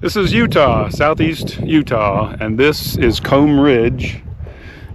This is Utah, southeast Utah, and this is Comb Ridge.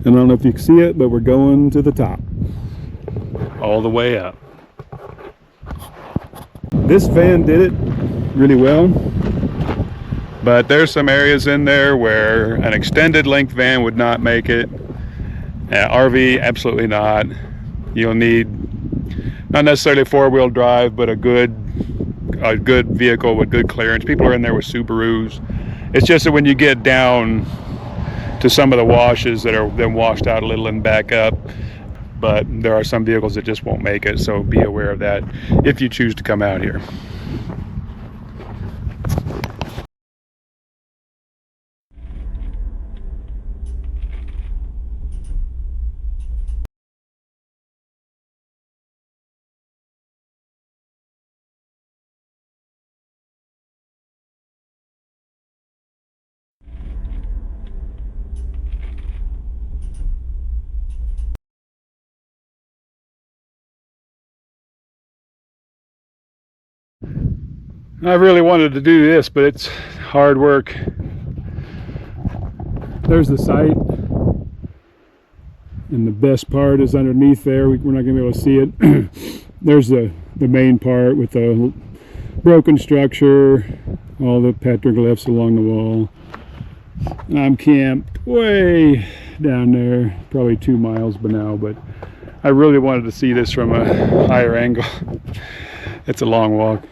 And I don't know if you can see it, but we're going to the top. All the way up. This van did it really well, but there's some areas in there where an extended length van would not make it. RV, absolutely not. You'll need not necessarily four-wheel drive, but a good vehicle with good clearance. People are in there with Subarus. It's just that when you get down to some of the washes that are then washed out a little and back up, but there are some vehicles that just won't make it, so be aware of that if you choose to come out here. I really wanted to do this, but it's hard work. There's the site, and the best part is underneath there. We're not going to be able to see it. There's the main part with the broken structure, all the petroglyphs along the wall. And I'm camped way down there, probably 2 miles by now, but I really wanted to see this from a higher angle. It's a long walk.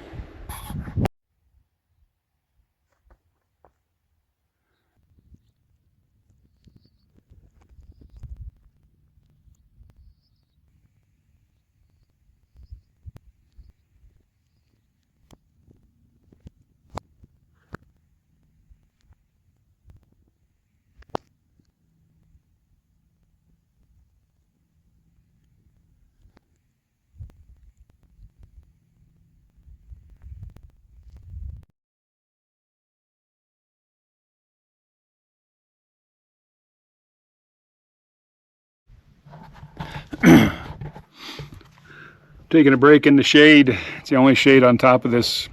Taking a break in the shade. It's the only shade on top of this,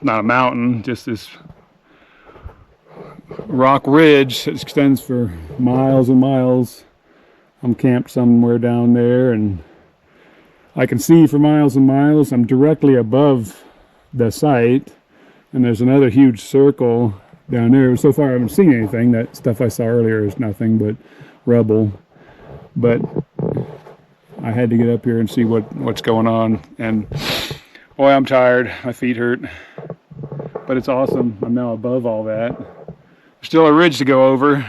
not a mountain, just this rock ridge that extends for miles and miles. I'm camped somewhere down there and I can see for miles and miles. I'm directly above the site, and there's another huge circle down there. So far I haven't seen anything. That stuff I saw earlier is nothing but rubble. But I had to get up here and see what's going on, and boy, I'm tired. My feet hurt, but it's awesome. I'm now above all that. There's still a ridge to go over.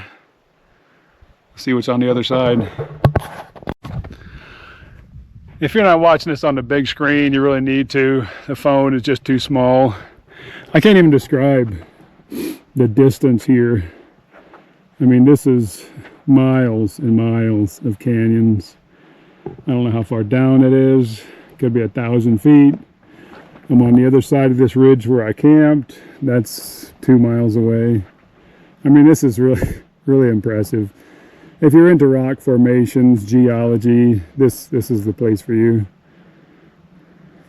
See what's on the other side. If you're not watching this on the big screen, you really need to. The phone is just too small. I can't even describe the distance here. I mean, this is miles and miles of canyons. I don't know how far down it is. Could be 1,000 feet. I'm on the other side of this ridge where I camped. That's 2 miles away. I mean, this is really, really impressive. If you're into rock formations, geology, this is the place for you.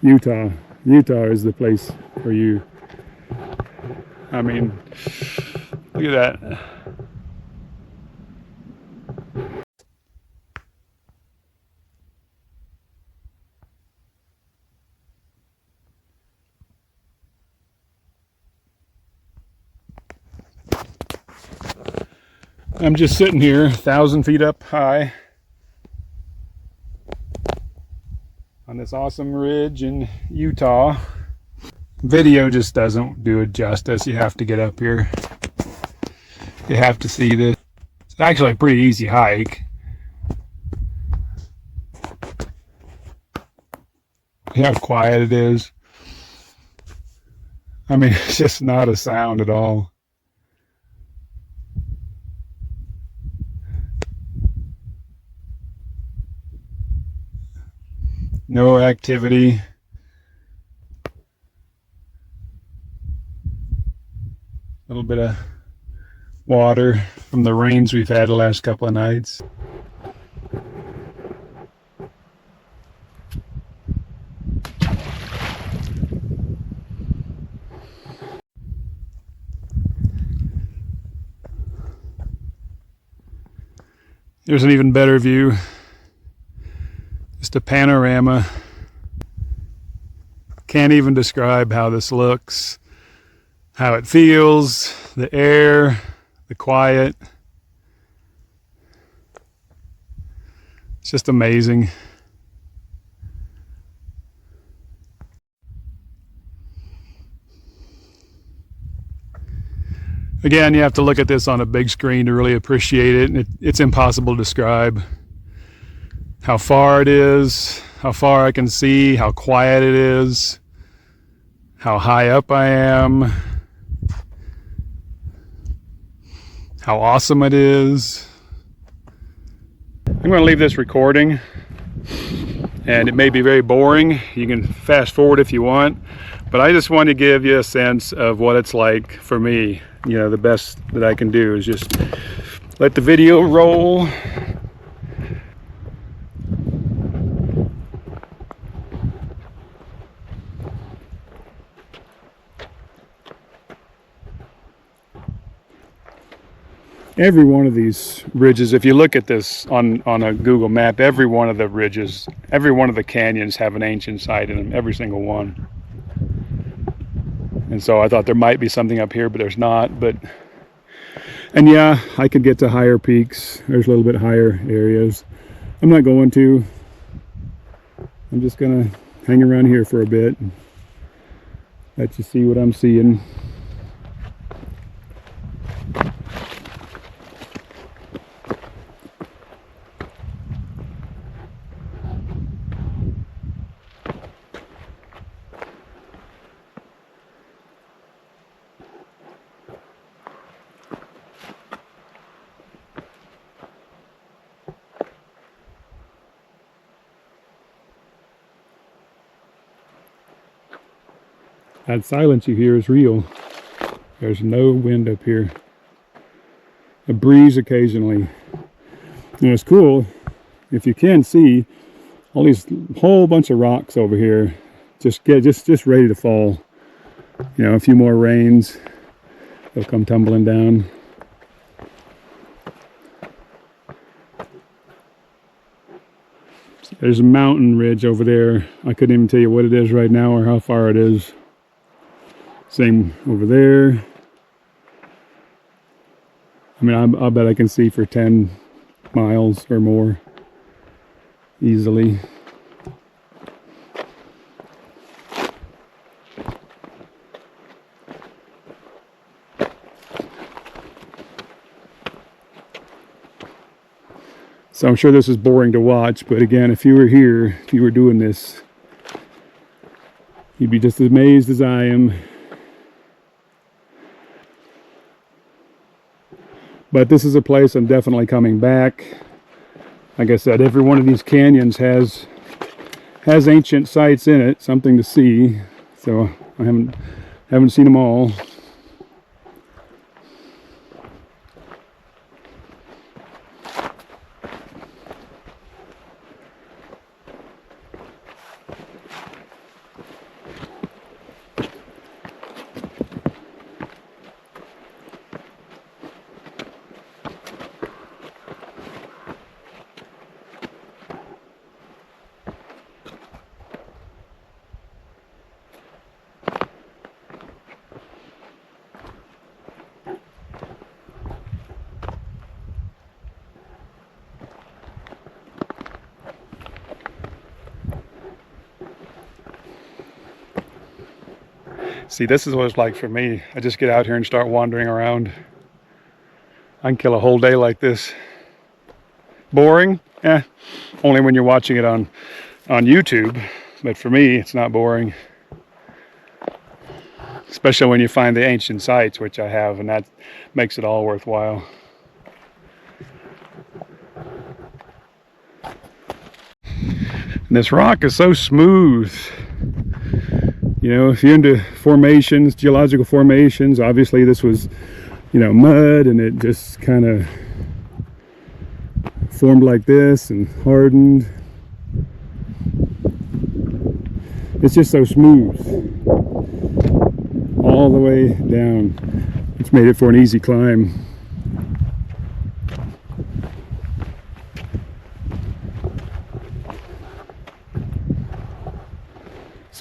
Utah is the place for you. I mean, look at that. I'm just sitting here 1,000 feet up high on this awesome ridge in Utah. Video just doesn't do it justice. You have to get up here. You have to see this. It's actually a pretty easy hike. See how quiet it is. I mean, it's just not a sound at all. No activity. A little bit of water from the rains we've had the last couple of nights. Here's an even better view. Just a panorama. Can't even describe how this looks, how it feels, the air, the quiet. It's just amazing. Again, you have to look at this on a big screen to really appreciate it. And it's impossible to describe how far it is, how far I can see, how quiet it is, how high up I am, how awesome it is. I'm going to leave this recording, and it may be very boring. You can fast forward if you want, but I just want to give you a sense of what it's like for me. You know, the best that I can do is just let the video roll. Every one of these ridges, if you look at this on a Google map, every one of the ridges, every one of the canyons have an ancient site in them, every single one. And so I thought there might be something up here, but there's not. And yeah, I could get to higher peaks. There's a little bit higher areas. I'm not going to. I'm just gonna hang around here for a bit and let you see what I'm seeing. That silence you hear is real. There's no wind up here. A breeze occasionally. And it's cool if you can see all these whole bunch of rocks over here just ready to fall. You know, a few more rains, they'll come tumbling down. There's a mountain ridge over there. I couldn't even tell you what it is right now or how far it is. Same over there. I mean, I'll bet I can see for 10 miles or more easily. So I'm sure this is boring to watch, but again, if you were here, if you were doing this, you'd be just as amazed as I am. But this is a place I'm definitely coming back. Like I said, every one of these canyons has ancient sites in it, something to see. So I haven't seen them all. See, this is what it's like for me. I just get out here and start wandering around. I can kill a whole day like this. Boring? Eh, only when you're watching it on YouTube. But for me, it's not boring. Especially when you find the ancient sites, which I have, and that makes it all worthwhile. And this rock is so smooth. You know, if you're into formations, geological formations, obviously this was, you know, mud, and it just kind of formed like this and hardened. It's just so smooth all the way down. It's made it for an easy climb.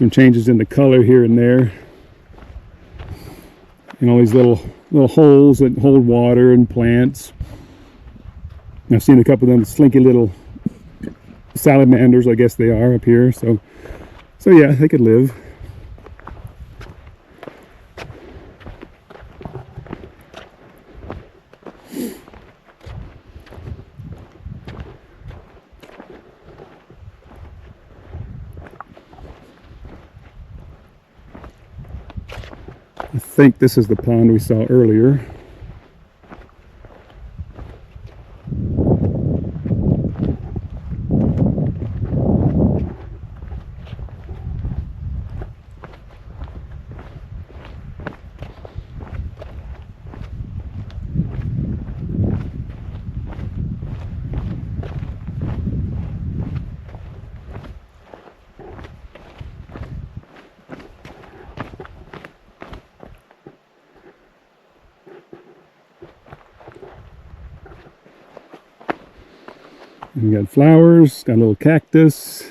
some changes in the color here and there. And all these little holes that hold water and plants. I've seen a couple of them slinky little salamanders, I guess they are up here. So yeah, they could live. I think this is the pond we saw earlier. We got flowers, got a little cactus.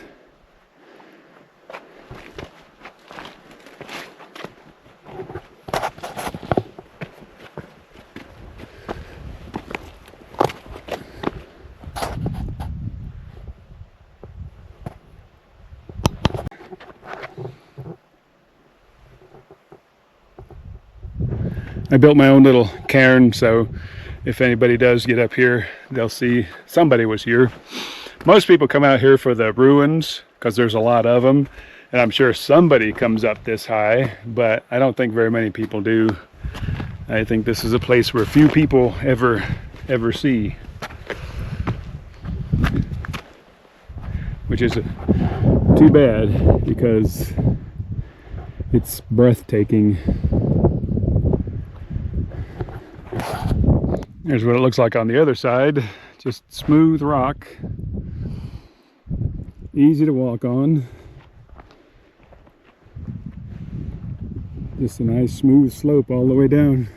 I built my own little cairn, so if anybody does get up here, they'll see somebody was here. Most people come out here for the ruins because there's a lot of them, and I'm sure somebody comes up this high, but I don't think very many people do. I think this is a place where few people ever see, which is too bad because it's breathtaking. Here's what it looks like on the other side. Just smooth rock. Easy to walk on. Just a nice smooth slope all the way down.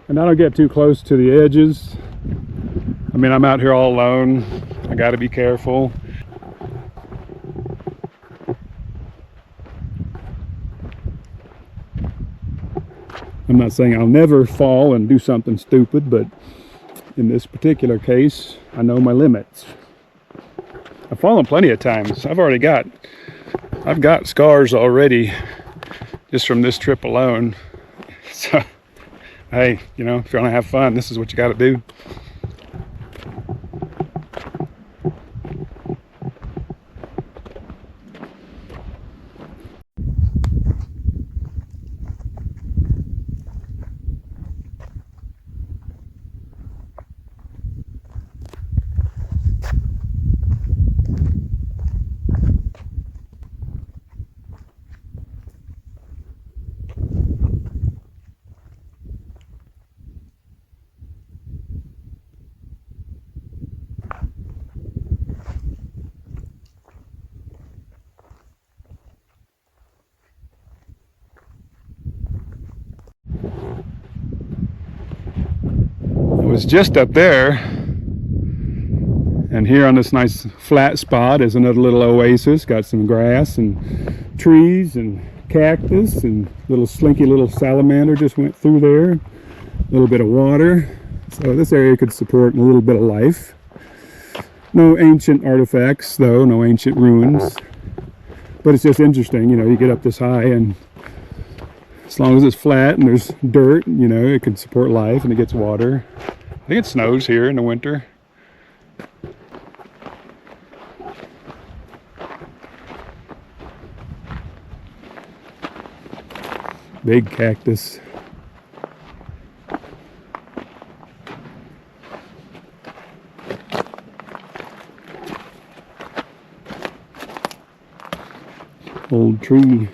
And I don't get too close to the edges. I mean, I'm out here all alone. I got to be careful. I'm not saying I'll never fall and do something stupid, but in this particular case, I know my limits. I've fallen plenty of times. I've got scars already just from this trip alone. So, hey, you know, if you want to have fun, this is what you got to do. Was just up there, and here on this nice flat spot is another little oasis. Got some grass and trees and cactus, and little slinky little salamander just went through there. A little bit of water, so this area could support a little bit of life. No ancient artifacts though, no ancient ruins, but it's just interesting, you know, you get up this high and as long as it's flat and there's dirt, you know, it can support life and it gets water. I think it snows here in the winter. Big cactus. Old tree.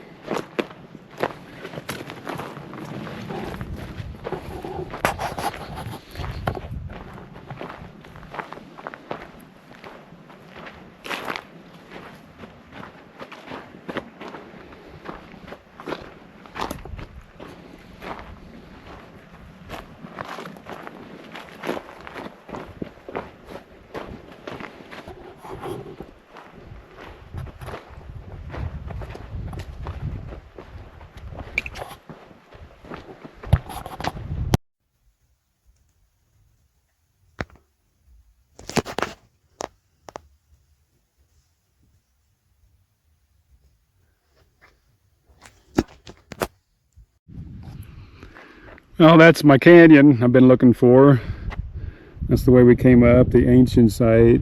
Oh, that's my canyon I've been looking for. That's the way we came up. The ancient site,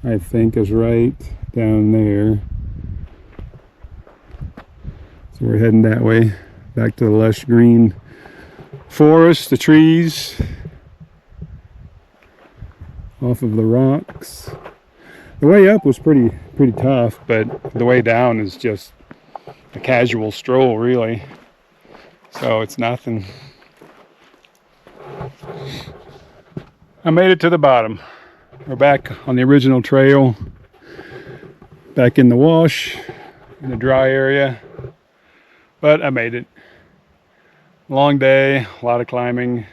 I think, is right down there. So we're heading that way, back to the lush green forest, the trees, off of the rocks. The way up was pretty tough, but the way down is just a casual stroll, really. So it's nothing. I made it to the bottom. We're back on the original trail, back in the wash, in the dry area. But I made it. Long day, a lot of climbing,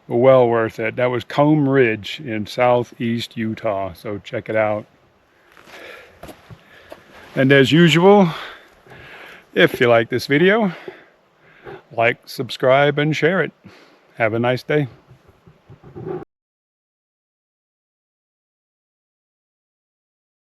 but well worth it. That was Comb Ridge in southeast Utah, so check it out. And as usual, if you like this video, like, subscribe, and share it. Have a nice day.